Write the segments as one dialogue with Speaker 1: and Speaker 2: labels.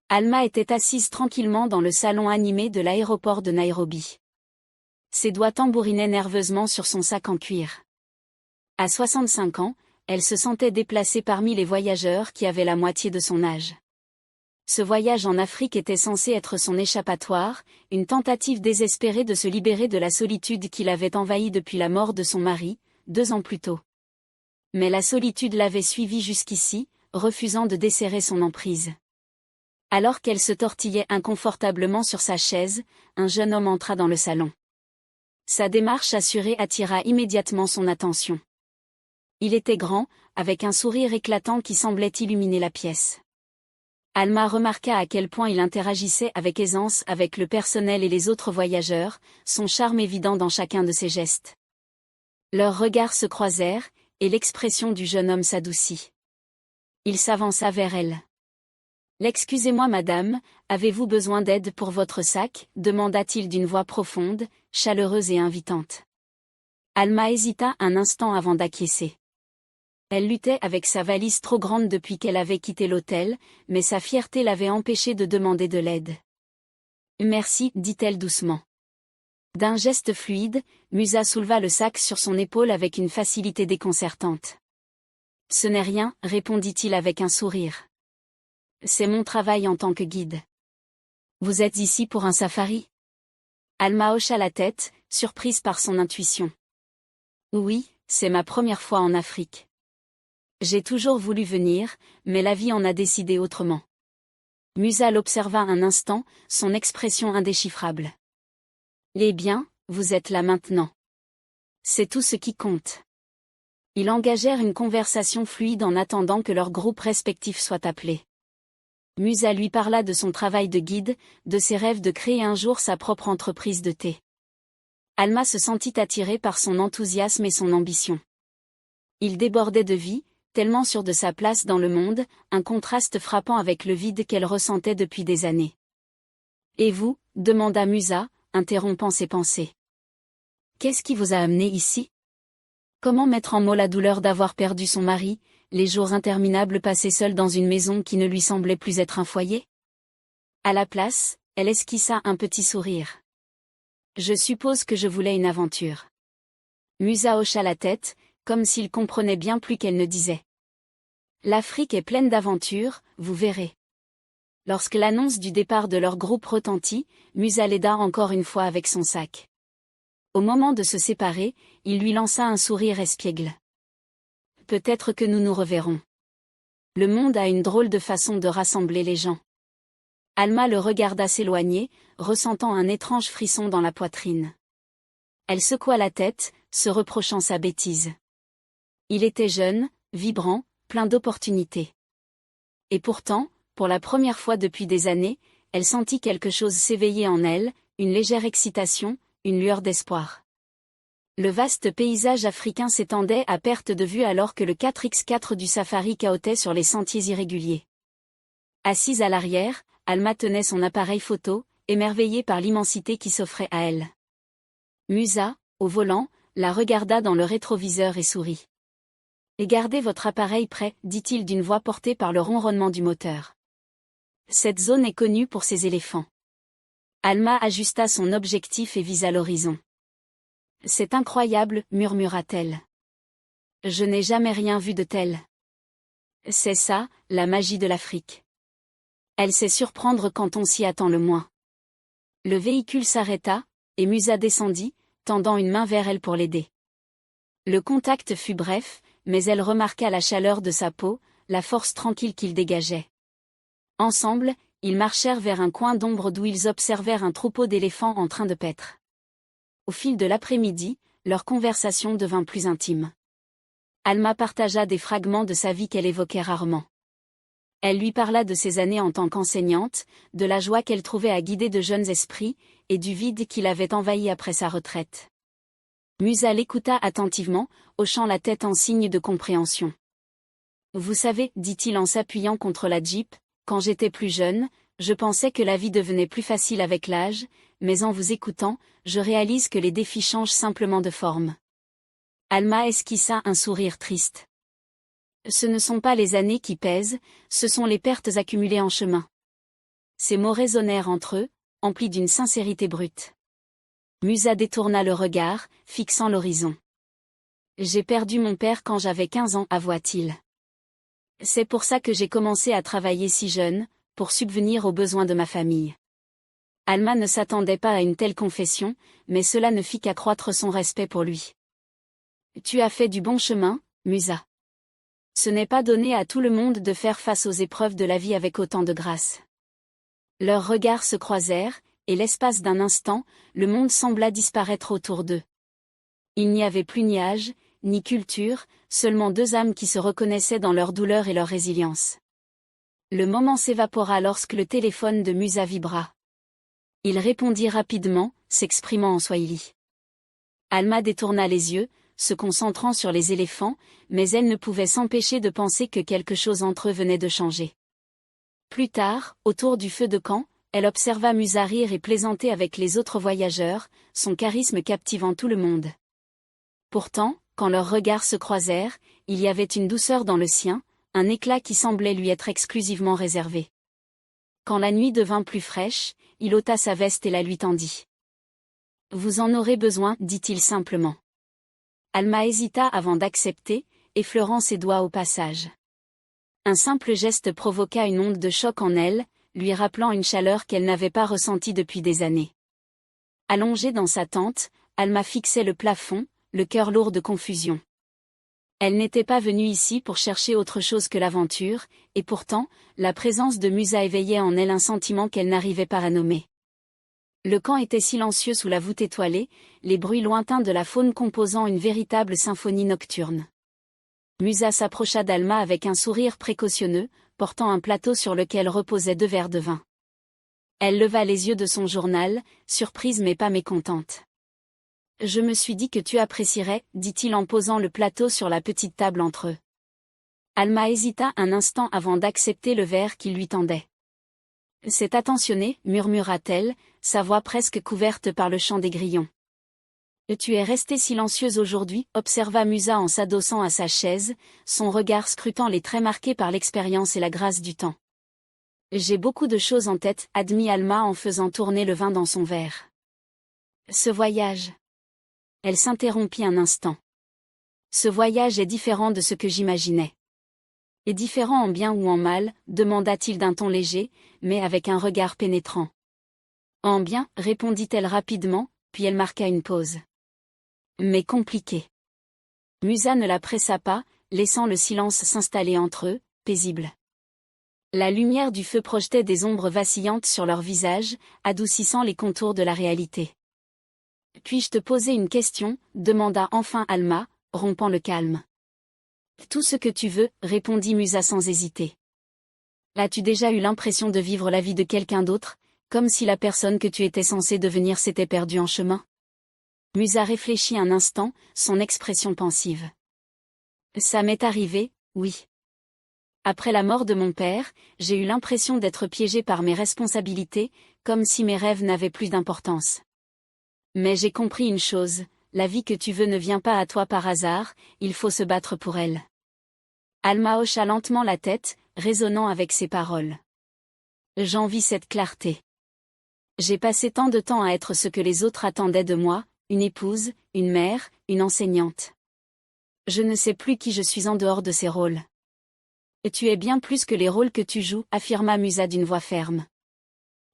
Speaker 1: Alma était assise tranquillement dans le salon animé de l'aéroport de Nairobi. Ses doigts tambourinaient nerveusement sur son sac en cuir. À 65 ans, elle se sentait déplacée parmi les voyageurs qui avaient la moitié de son âge. Ce voyage en Afrique était censé être son échappatoire, une tentative désespérée de se libérer de la solitude qui l'avait envahie depuis la mort de son mari, 2 ans plus tôt. Mais la solitude l'avait suivie jusqu'ici, refusant de desserrer son emprise. Alors qu'elle se tortillait inconfortablement sur sa chaise, un jeune homme entra dans le salon. Sa démarche assurée attira immédiatement son attention. Il était grand, avec un sourire éclatant qui semblait illuminer la pièce. Alma remarqua à quel point il interagissait avec aisance avec le personnel et les autres voyageurs, son charme évident dans chacun de ses gestes. Leurs regards se croisèrent, et l'expression du jeune homme s'adoucit. Il s'avança vers elle. « Excusez-moi madame, avez-vous besoin d'aide pour votre sac ?» demanda-t-il d'une voix profonde, chaleureuse et invitante. Alma hésita un instant avant d'acquiescer. Elle luttait avec sa valise trop grande depuis qu'elle avait quitté l'hôtel, mais sa fierté l'avait empêchée de demander de l'aide. « Merci, dit-elle doucement. D'un geste fluide, Musa souleva le sac sur son épaule avec une facilité déconcertante. « Ce n'est rien, répondit-il avec un sourire. C'est mon travail en tant que guide. Vous êtes ici pour un safari ? Alma hocha la tête, surprise par son intuition. Oui, c'est ma première fois en Afrique. J'ai toujours voulu venir, mais la vie en a décidé autrement. Musa l'observa un instant, son expression indéchiffrable. Eh bien, vous êtes là maintenant. C'est tout ce qui compte. Ils engagèrent une conversation fluide en attendant que leurs groupes respectifs soient appelés. Musa lui parla de son travail de guide, de ses rêves de créer un jour sa propre entreprise de thé. Alma se sentit attirée par son enthousiasme et son ambition. Il débordait de vie, tellement sûr de sa place dans le monde, un contraste frappant avec le vide qu'elle ressentait depuis des années. « Et vous ?» demanda Musa, interrompant ses pensées. « Qu'est-ce qui vous a amené ici ? Comment mettre en mots la douleur d'avoir perdu son mari, les jours interminables passés seule dans une maison qui ne lui semblait plus être un foyer ? » À la place, elle esquissa un petit sourire. « Je suppose que je voulais une aventure. » Musa hocha la tête, comme s'il comprenait bien plus qu'elle ne disait. « L'Afrique est pleine d'aventures, vous verrez. » Lorsque l'annonce du départ de leur groupe retentit, Musa l'aida encore une fois avec son sac. Au moment de se séparer, il lui lança un sourire espiègle. « Peut-être que nous nous reverrons. Le monde a une drôle de façon de rassembler les gens. » Alma le regarda s'éloigner, ressentant un étrange frisson dans la poitrine. Elle secoua la tête, se reprochant sa bêtise. Il était jeune, vibrant, plein d'opportunités. Et pourtant, pour la première fois depuis des années, elle sentit quelque chose s'éveiller en elle, une légère excitation, une lueur d'espoir. Le vaste paysage africain s'étendait à perte de vue alors que le 4x4 du safari cahotait sur les sentiers irréguliers. Assise à l'arrière, Alma tenait son appareil photo, émerveillée par l'immensité qui s'offrait à elle. Musa, au volant, la regarda dans le rétroviseur et sourit. « Et gardez votre appareil prêt, dit-il d'une voix portée par le ronronnement du moteur. Cette zone est connue pour ses éléphants. » Alma ajusta son objectif et visa l'horizon. « C'est incroyable, murmura-t-elle. Je n'ai jamais rien vu de tel. C'est ça, la magie de l'Afrique. Elle sait surprendre quand on s'y attend le moins. » Le véhicule s'arrêta, et Musa descendit, tendant une main vers elle pour l'aider. Le contact fut bref, mais elle remarqua la chaleur de sa peau, la force tranquille qu'il dégageait. Ensemble, ils marchèrent vers un coin d'ombre d'où ils observèrent un troupeau d'éléphants en train de paître. Au fil de l'après-midi, leur conversation devint plus intime. Alma partagea des fragments de sa vie qu'elle évoquait rarement. Elle lui parla de ses années en tant qu'enseignante, de la joie qu'elle trouvait à guider de jeunes esprits, et du vide qui l'avait envahi après sa retraite. Musa l'écouta attentivement, hochant la tête en signe de compréhension. « Vous savez, dit-il en s'appuyant contre la Jeep, quand j'étais plus jeune, je pensais que la vie devenait plus facile avec l'âge, mais en vous écoutant, je réalise que les défis changent simplement de forme. » Alma esquissa un sourire triste. « Ce ne sont pas les années qui pèsent, ce sont les pertes accumulées en chemin. Ces mots résonnèrent entre eux, emplis d'une sincérité brute. Musa détourna le regard, fixant l'horizon. J'ai perdu mon père quand j'avais 15 ans, avoua-t-il. C'est pour ça que j'ai commencé à travailler si jeune, pour subvenir aux besoins de ma famille. Alma ne s'attendait pas à une telle confession, mais cela ne fit qu'accroître son respect pour lui. Tu as fait du bon chemin, Musa. Ce n'est pas donné à tout le monde de faire face aux épreuves de la vie avec autant de grâce. Leurs regards se croisèrent, et l'espace d'un instant, le monde sembla disparaître autour d'eux. Il n'y avait plus ni âge, ni culture, seulement deux âmes qui se reconnaissaient dans leur douleur et leur résilience. Le moment s'évapora lorsque le téléphone de Musa vibra. Il répondit rapidement, s'exprimant en swahili. Alma détourna les yeux, se concentrant sur les éléphants, mais elle ne pouvait s'empêcher de penser que quelque chose entre eux venait de changer. Plus tard, autour du feu de camp, elle observa Musa rire et plaisanter avec les autres voyageurs, son charisme captivant tout le monde. Pourtant, quand leurs regards se croisèrent, il y avait une douceur dans le sien, un éclat qui semblait lui être exclusivement réservé. Quand la nuit devint plus fraîche, il ôta sa veste et la lui tendit. « Vous en aurez besoin, dit-il simplement. Alma hésita avant d'accepter, effleurant ses doigts au passage. Un simple geste provoqua une onde de choc en elle, lui rappelant une chaleur qu'elle n'avait pas ressentie depuis des années. Allongée dans sa tente, Alma fixait le plafond, le cœur lourd de confusion. Elle n'était pas venue ici pour chercher autre chose que l'aventure, et pourtant, la présence de Musa éveillait en elle un sentiment qu'elle n'arrivait pas à nommer. Le camp était silencieux sous la voûte étoilée, les bruits lointains de la faune composant une véritable symphonie nocturne. Musa s'approcha d'Alma avec un sourire précautionneux, portant un plateau sur lequel reposaient 2 verres de vin. Elle leva les yeux de son journal, surprise mais pas mécontente. « Je me suis dit que tu apprécierais, dit-il en posant le plateau sur la petite table entre eux. Alma hésita un instant avant d'accepter le verre qu'il lui tendait. « C'est attentionné, murmura-t-elle, sa voix presque couverte par le chant des grillons. « Tu es restée silencieuse aujourd'hui, observa Musa en s'adossant à sa chaise, son regard scrutant les traits marqués par l'expérience et la grâce du temps. « J'ai beaucoup de choses en tête, admit Alma en faisant tourner le vin dans son verre. « Ce voyage. » Elle s'interrompit un instant. « Ce voyage est différent de ce que j'imaginais. » « Et différent en bien ou en mal, demanda-t-il d'un ton léger, mais avec un regard pénétrant. « En bien, répondit-elle rapidement, puis elle marqua une pause. « Mais compliqué. » Musa ne la pressa pas, laissant le silence s'installer entre eux, paisible. La lumière du feu projetait des ombres vacillantes sur leurs visages, adoucissant les contours de la réalité. « Puis-je te poser une question ?» demanda enfin Alma, rompant le calme. « Tout ce que tu veux, répondit Musa sans hésiter. As-tu déjà eu l'impression de vivre la vie de quelqu'un d'autre, comme si la personne que tu étais censé devenir s'était perdue en chemin ?» Musa réfléchit un instant, son expression pensive. « Ça m'est arrivé, oui. Après la mort de mon père, j'ai eu l'impression d'être piégée par mes responsabilités, comme si mes rêves n'avaient plus d'importance. Mais j'ai compris une chose. La vie que tu veux ne vient pas à toi par hasard, il faut se battre pour elle. » Alma hocha lentement la tête, résonnant avec ses paroles. « J'envie cette clarté. J'ai passé tant de temps à être ce que les autres attendaient de moi, une épouse, une mère, une enseignante. Je ne sais plus qui je suis en dehors de ces rôles. Et tu es bien plus que les rôles que tu joues, affirma Musa d'une voix ferme.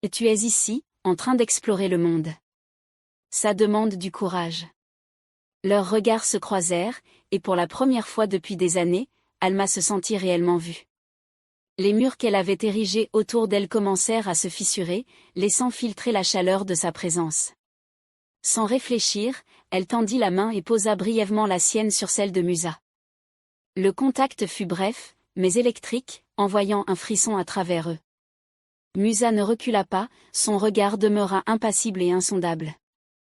Speaker 1: Et tu es ici, en train d'explorer le monde. Ça demande du courage. » Leurs regards se croisèrent, et pour la première fois depuis des années, Alma se sentit réellement vue. Les murs qu'elle avait érigés autour d'elle commencèrent à se fissurer, laissant filtrer la chaleur de sa présence. Sans réfléchir, elle tendit la main et posa brièvement la sienne sur celle de Musa. Le contact fut bref, mais électrique, envoyant un frisson à travers eux. Musa ne recula pas, son regard demeura impassible et insondable.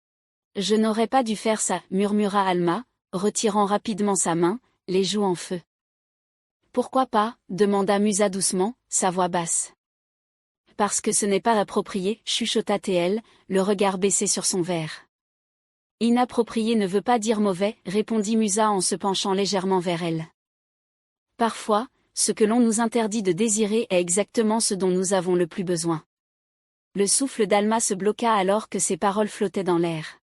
Speaker 1: « Je n'aurais pas dû faire ça, murmura Alma, retirant rapidement sa main, les joues en feu. « Pourquoi pas ?» demanda Musa doucement, sa voix basse. « Parce que ce n'est pas approprié, chuchota-t-elle, le regard baissé sur son verre. « Inapproprié ne veut pas dire mauvais, répondit Musa en se penchant légèrement vers elle. « Parfois, ce que l'on nous interdit de désirer est exactement ce dont nous avons le plus besoin. » Le souffle d'Alma se bloqua alors que ses paroles flottaient dans l'air.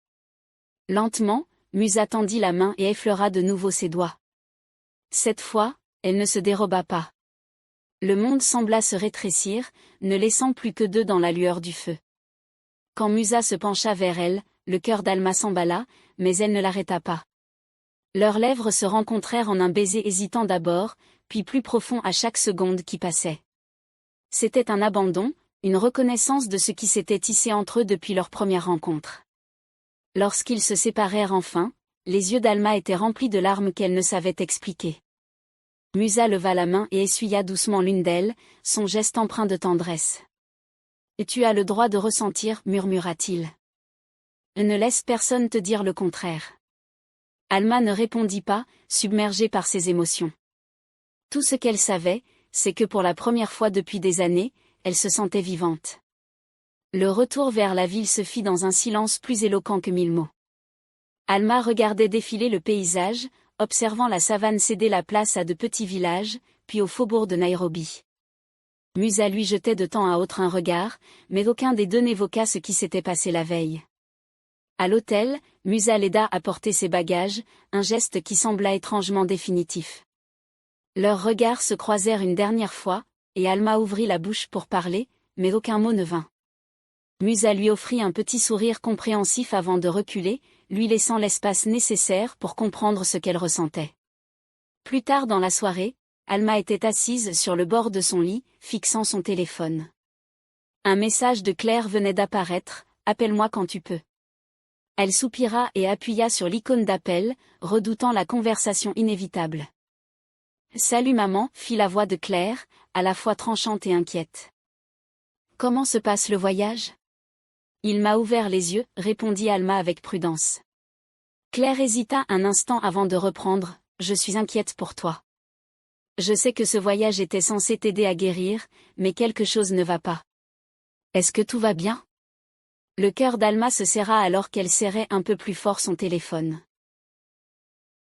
Speaker 1: Lentement, Musa tendit la main et effleura de nouveau ses doigts. Cette fois, elle ne se déroba pas. Le monde sembla se rétrécir, ne laissant plus que deux dans la lueur du feu. Quand Musa se pencha vers elle, le cœur d'Alma s'emballa, mais elle ne l'arrêta pas. Leurs lèvres se rencontrèrent en un baiser hésitant d'abord, puis plus profond à chaque seconde qui passait. C'était un abandon, une reconnaissance de ce qui s'était tissé entre eux depuis leur première rencontre. Lorsqu'ils se séparèrent enfin, les yeux d'Alma étaient remplis de larmes qu'elle ne savait expliquer. Musa leva la main et essuya doucement l'une d'elles, son geste empreint de tendresse. « Et tu as le droit de ressentir, murmura-t-il. Ne laisse personne te dire le contraire. » Alma ne répondit pas, submergée par ses émotions. Tout ce qu'elle savait, c'est que pour la première fois depuis des années, elle se sentait vivante. Le retour vers la ville se fit dans un silence plus éloquent que 1000 mots. Alma regardait défiler le paysage, observant la savane céder la place à de petits villages, puis au faubourg de Nairobi. Musa lui jetait de temps à autre un regard, mais aucun des deux n'évoqua ce qui s'était passé la veille. À l'hôtel, Musa l'aida à porter ses bagages, un geste qui sembla étrangement définitif. Leurs regards se croisèrent une dernière fois, et Alma ouvrit la bouche pour parler, mais aucun mot ne vint. Musa lui offrit un petit sourire compréhensif avant de reculer, lui laissant l'espace nécessaire pour comprendre ce qu'elle ressentait. Plus tard dans la soirée, Alma était assise sur le bord de son lit, fixant son téléphone. Un message de Claire venait d'apparaître, « Appelle-moi quand tu peux ». Elle soupira et appuya sur l'icône d'appel, redoutant la conversation inévitable. « Salut maman », fit la voix de Claire, à la fois tranchante et inquiète. « Comment se passe le voyage ? » « Il m'a ouvert les yeux », répondit Alma avec prudence. Claire hésita un instant avant de reprendre, « Je suis inquiète pour toi. Je sais que ce voyage était censé t'aider à guérir, mais quelque chose ne va pas. Est-ce que tout va bien ?» Le cœur d'Alma se serra alors qu'elle serrait un peu plus fort son téléphone.